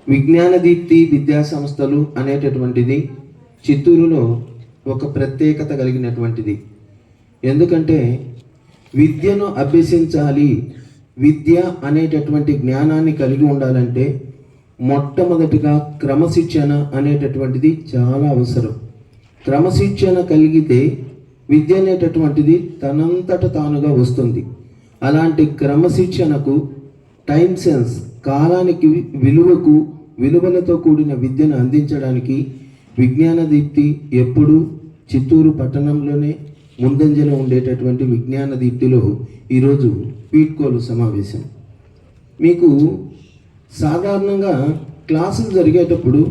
విజ్ఞాన దీప్తి విద్యా సంస్థలు అనేటటువంటిది చిత్తూరులో ఒక ప్రత్యేకత కలిగినటువంటిది. ఎందుకంటే విద్యను అభ్యసించాలి, విద్య అనేటటువంటి జ్ఞానాన్ని కలిగి ఉండాలంటే మొట్టమొదటిగా క్రమశిక్షణ అనేటటువంటిది చాలా అవసరం. క్రమశిక్షణ కలిగితే విద్య అనేటటువంటిది తనంతట తానుగా వస్తుంది. అలాంటి క్రమశిక్షణకు, టైం సెన్స్, కాలానికి విలువలతో కూడిన విద్యను అందించడానికి విజ్ఞాన దీప్తి ఎప్పుడూ చిత్తూరు పట్టణంలోనే ముందంజలో ఉండేటటువంటి విజ్ఞాన దీప్తిలో ఈరోజు వీడ్కోలు సమావేశం. మీకు సాధారణంగా క్లాసులు జరిగేటప్పుడు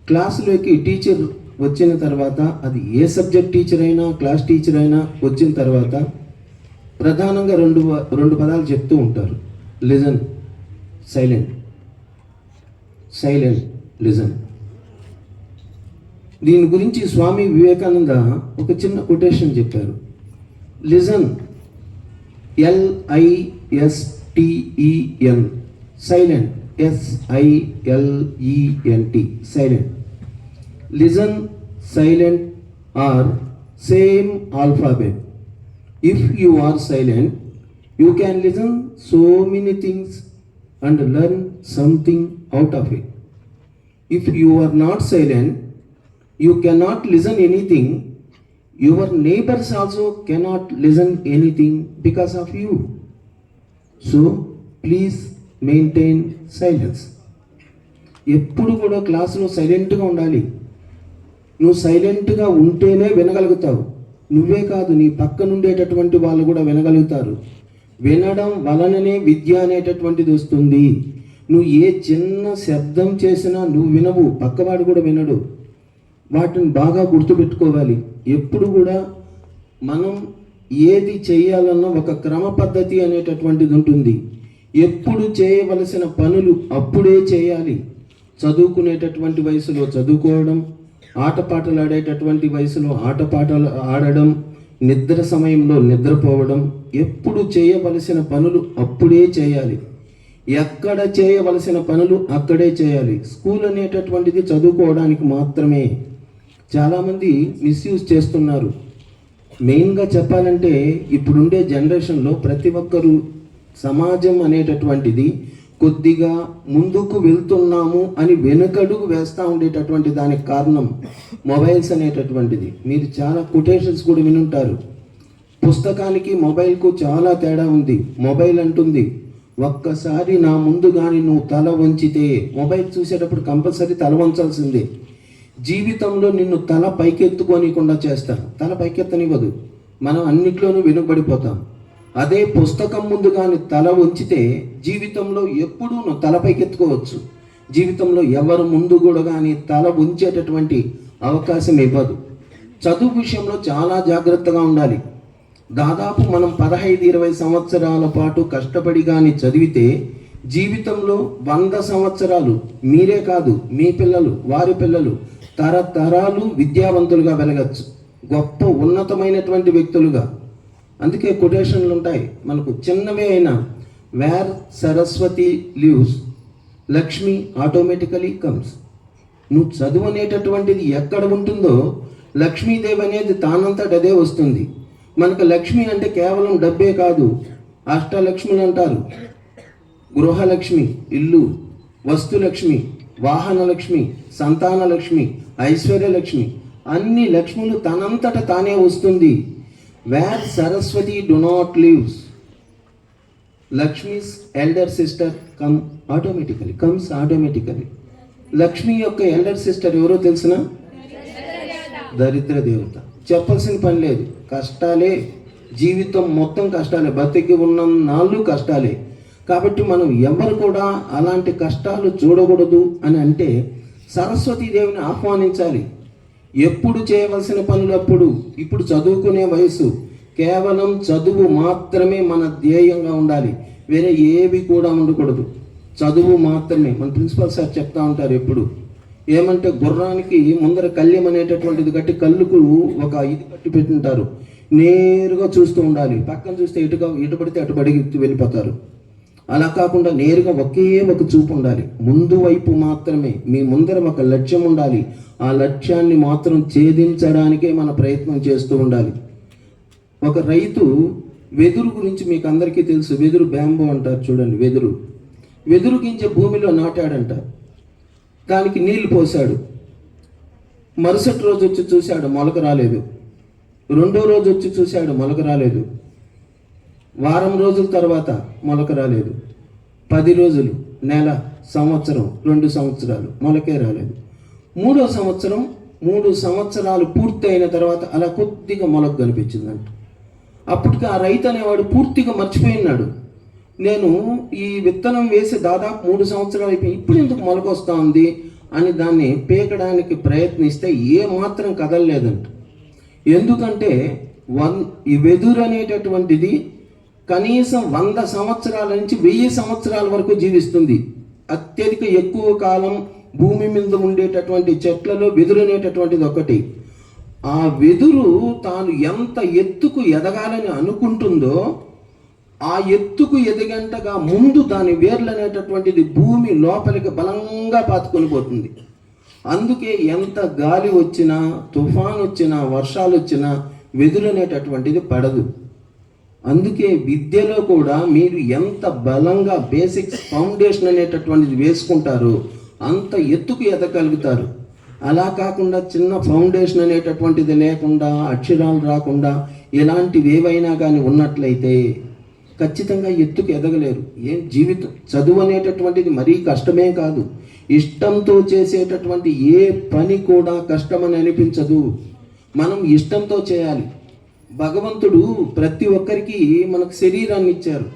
క్లాసులోకి టీచర్ వచ్చిన తర్వాత, అది ఏ సబ్జెక్ట్ టీచర్ అయినా క్లాస్ టీచర్ అయినా వచ్చిన తర్వాత ప్రధానంగా రెండు పదాలు చెప్తూ ఉంటారు. Listen, silent, silent, listen. దీని గురించి స్వామి వివేకానంద ఒక చిన్న కొటేషన్ చెప్పారు. Listen, LISTEN, silent, SILENT, silent. Listen, silent or same alphabet. If you are silent, you can listen so many things and learn something out of it. If you are not silent, you cannot listen anything. Your neighbors also cannot listen anything because of you. So, please maintain silence. ఎప్పుడు కూడా క్లాసులో సైలెంట్గా ఉండాలి. నువ్వు సైలెంట్గా ఉంటేనే వినగలుగుతావు. నువ్వే కాదు, నీ పక్కన ఉండేటటువంటి వాళ్ళు కూడా వినగలుగుతారు. వినడం వలననే విద్య అనేటటువంటిది వస్తుంది. నువ్వు ఏ చిన్న శబ్దం చేసినా నువ్వు వినవు, పక్కవాడు కూడా వినడు. వాటిని బాగా గుర్తుపెట్టుకోవాలి. ఎప్పుడు కూడా మనం ఏది చేయాలన్నా ఒక క్రమ పద్ధతి అనేటటువంటిది ఉంటుంది. ఎప్పుడు చేయవలసిన పనులు అప్పుడే చేయాలి. చదువుకునేటటువంటి వయసులో చదువుకోవడం, ఆటపాటలు ఆడేటటువంటి వయసులో ఆటపాటలు ఆడడం, నిద్ర సమయంలో నిద్రపోవడం, ఎప్పుడు చేయవలసిన పనులు అప్పుడే చేయాలి. ఎక్కడ చేయవలసిన పనులు అక్కడే చేయాలి. స్కూల్ అనేటటువంటిది చదువుకోవడానికి మాత్రమే. చాలామంది మిస్యూజ్ చేస్తున్నారు. మెయిన్గా చెప్పాలంటే ఇప్పుడుండే జనరేషన్లో ప్రతి ఒక్కరూ సమాజం అనేటటువంటిది కొద్దిగా ముందుకు వెళ్తున్నాము అని వెనుకడుగు వేస్తూ ఉండేటటువంటి దానికి కారణం మొబైల్స్ అనేటటువంటిది. మీరు చాలా కొటేషన్స్ కూడా వినుంటారు. పుస్తకానికి మొబైల్కు చాలా తేడా ఉంది. మొబైల్ అంటుంది, ఒక్కసారి నా ముందు కానీ నువ్వు తల వంచితే, మొబైల్ చూసేటప్పుడు కంపల్సరీ తల వంచాల్సిందే. జీవితంలో నిన్ను తల పైకెత్తుకోనికుండా చేస్తాను. తల పైకెత్తనివ్వదు. మనం అన్నిట్లోనూ వెనుకబడిపోతాం. అదే పుస్తకం ముందు కానీ తల వంచితే జీవితంలో ఎప్పుడూ నువ్వు తల పైకెత్తుకోవచ్చు. జీవితంలో ఎవరు ముందు కూడా కానీ తల ఉంచేటటువంటి అవకాశం ఇవ్వదు. చదువు విషయంలో చాలా జాగ్రత్తగా ఉండాలి. దాదాపు మనం 15-20 సంవత్సరాల పాటు కష్టపడి కానీ చదివితే జీవితంలో 100 సంవత్సరాలు మీరే కాదు, మీ పిల్లలు, వారి పిల్లలు తరతరాలు విద్యావంతులుగా వెలగచ్చు, గొప్ప ఉన్నతమైనటువంటి వ్యక్తులుగా. అందుకే కొటేషన్లు ఉంటాయి మనకు, చిన్నవే అయినా. Where Saraswati lives, Lakshmi automatically comes. నువ్వు చదువు అనేటటువంటిది ఎక్కడ ఉంటుందో లక్ష్మీదేవి అనేది తానంతట అదే వస్తుంది. మనకు లక్ష్మి అంటే కేవలం డబ్బే కాదు, అష్టలక్ష్ములు అంటారు. గృహలక్ష్మి, ఇల్లు, వస్తులక్ష్మి, వాహనలక్ష్మి, సంతానలక్ష్మి, ఐశ్వర్యలక్ష్మి, అన్ని లక్ష్ములు తనంతట తానే వస్తుంది. Where Saraswati do not lives, Lakshmi's elder sister comes automatically. Lakshmi యొక్క ఎల్డర్ సిస్టర్ ఎవరో తెలుసునా? దరిద్ర దేవత. చెప్పాల్సిన పని లేదు. కష్టాలే, జీవితం మొత్తం కష్టాలే, బతికి ఉన్న నాళ్ళు కష్టాలే. కాబట్టి మనం ఎవరు కూడా అలాంటి కష్టాలు చూడకూడదు అని అంటే సరస్వతీదేవిని ఆహ్వానించాలి. ఎప్పుడు చేయవలసిన పనులు అప్పుడు. ఇప్పుడు చదువుకునే వయసు, కేవలం చదువు మాత్రమే మన ధ్యేయంగా ఉండాలి. వేరే ఏవి కూడా ఉండకూడదు. చదువు మాత్రమే. మన ప్రిన్సిపల్ సార్ చెప్తా ఉంటారు ఎప్పుడు, ఏమంటే గుర్రానికి ముందర కళ్యం అనేటటువంటిది కట్టి కళ్ళుకు ఒక ఇది కట్టి పెట్టింటారు. నేరుగా చూస్తూ ఉండాలి. పక్కన చూస్తే ఇటు పడితే అటు వెళ్ళిపోతారు. అలా కాకుండా నేరుగా ఒకే ఒక చూపు ఉండాలి, ముందు వైపు మాత్రమే. మీ ముందర ఒక లక్ష్యం ఉండాలి, ఆ లక్ష్యాన్ని మాత్రం ఛేదించడానికే మన ప్రయత్నం చేస్తూ ఉండాలి. ఒక రైతు వెదురు గురించి మీకు అందరికీ తెలుసు. వెదురు బ్యాంబో అంటారు చూడండి. వెదురు గింజ భూమిలో నాటాడంట. దానికి నీళ్లు పోశాడు. మరుసటి రోజు వచ్చి చూశాడు, మొలక రాలేదు. రెండో రోజు వచ్చి చూశాడు, మొలక రాలేదు. వారం రోజుల తర్వాత మొలక రాలేదు. 10 రోజులు, నెల, సంవత్సరం, 2 సంవత్సరాలు, మొలకే రాలేదు. 3వ సంవత్సరం, 3 సంవత్సరాలు పూర్తి అయిన తర్వాత అలా కొద్దిగా మొలక కనిపించిందంట. అప్పటికి ఆ రైతు అనేవాడు పూర్తిగా మర్చిపోయినాడు. నేను ఈ విత్తనం వేసి దాదాపు 3 సంవత్సరాలు అయిపోయి ఇప్పుడు ఎందుకు మొలక వస్తూ ఉంది అని దాన్ని పీకడానికి ప్రయత్నిస్తే ఏమాత్రం కదలలేదంట. ఎందుకంటే ఈ వెదురు అనేటటువంటిది కనీసం 100 సంవత్సరాల నుంచి 1000 సంవత్సరాల వరకు జీవిస్తుంది. అత్యధిక ఎక్కువ కాలం భూమి మీద ఉండేటటువంటి చెట్లలో వెదురు అనేటటువంటిది ఒకటి. ఆ వెదురు తాను ఎంత ఎత్తుకు ఎదగాలని అనుకుంటుందో ఆ ఎత్తుకు ఎదిగంటగా ముందు దాని వేర్లు అనేటటువంటిది భూమి లోపలికి బలంగా పాతుకొని పోతుంది. అందుకే ఎంత గాలి వచ్చినా, తుఫాన్ వచ్చినా, వర్షాలు వచ్చినా వెదురు అనేటటువంటిది పడదు. అందుకే విద్యలో కూడా మీరు ఎంత బలంగా బేసిక్స్ ఫౌండేషన్ అనేటటువంటిది వేసుకుంటారో అంత ఎత్తుకు ఎదగలుగుతారు. అలా కాకుండా చిన్న ఫౌండేషన్ అనేటటువంటిది లేకుండా, అక్షరాలు రాకుండా ఇలాంటివి ఏవైనా కానీ ఉన్నట్లయితే ఖచ్చితంగా ఎత్తుకు ఎదగలేరు. జీవితం చదువు అనేటటువంటిది మరీ కష్టమే కాదు. ఇష్టంతో చేసేటటువంటి ఏ పని కూడా కష్టమని అనిపించదు. మనం ఇష్టంతో చేయాలి. భగవంతుడు ప్రతి ఒక్కరికి మనకు శరీరాన్ని ఇచ్చారు.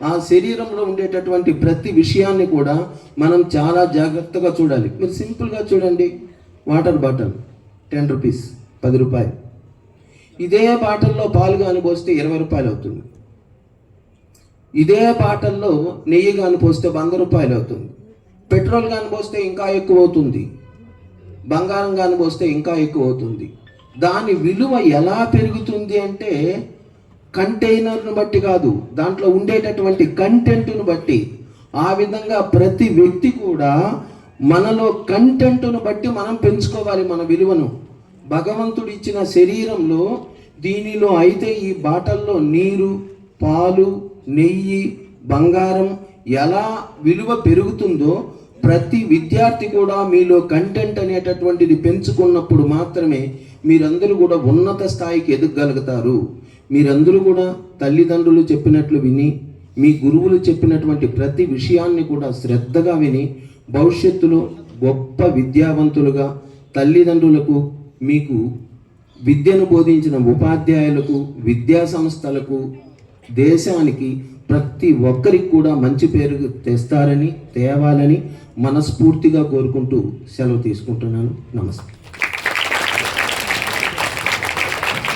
ఆ శరీరంలో ఉండేటటువంటి ప్రతి విషయాన్ని కూడా మనం చాలా జాగ్రత్తగా చూడాలి. మీరు సింపుల్గా చూడండి, వాటర్ బాటిల్ 10 రూపీస్, 10 రూపాయలు. ఇదే బాటిల్లో పాలు కానీ పోస్తే 20 రూపాయలు అవుతుంది. ఇదే బాటిల్లో నెయ్యి కానీ పోస్తే 100 రూపాయలు అవుతుంది. పెట్రోల్ కానీ పోస్తే ఇంకా ఎక్కువ అవుతుంది. బంగారం కానీ పోస్తే ఇంకా ఎక్కువ అవుతుంది. దాని విలువ ఎలా పెరుగుతుంది అంటే కంటైనర్ను బట్టి కాదు, దాంట్లో ఉండేటటువంటి కంటెంట్ను బట్టి. ఆ విధంగా ప్రతి వ్యక్తి కూడా మనలో కంటెంట్ను బట్టి మనం పెంచుకోవాలి మన విలువను. భగవంతుడు ఇచ్చిన శరీరంలో దీనిలో అయితే ఈ బాటల్లో నీరు, పాలు, నెయ్యి, బంగారం ఎలా విలువ పెరుగుతుందో ప్రతి విద్యార్థి కూడా మీలో కంటెంట్ అనేటటువంటిది పెంచుకున్నప్పుడు మాత్రమే మీరందరూ కూడా ఉన్నత స్థాయికి ఎదగలుగుతారు. మీరందరూ కూడా తల్లిదండ్రులు చెప్పినట్లు విని, మీ గురువులు చెప్పినటువంటి ప్రతి విషయాన్ని కూడా శ్రద్ధగా విని భవిష్యత్తులో గొప్ప విద్యావంతులుగా తల్లిదండ్రులకు, మీకు విద్యను బోధించిన ఉపాధ్యాయులకు, విద్యా సంస్థలకు, దేశానికి ప్రతి ఒక్కరికి కూడా మంచి పేరు తేవాలని మనస్ఫూర్తిగా కోరుకుంటూ సెలవు తీసుకుంటున్నాను. నమస్తే.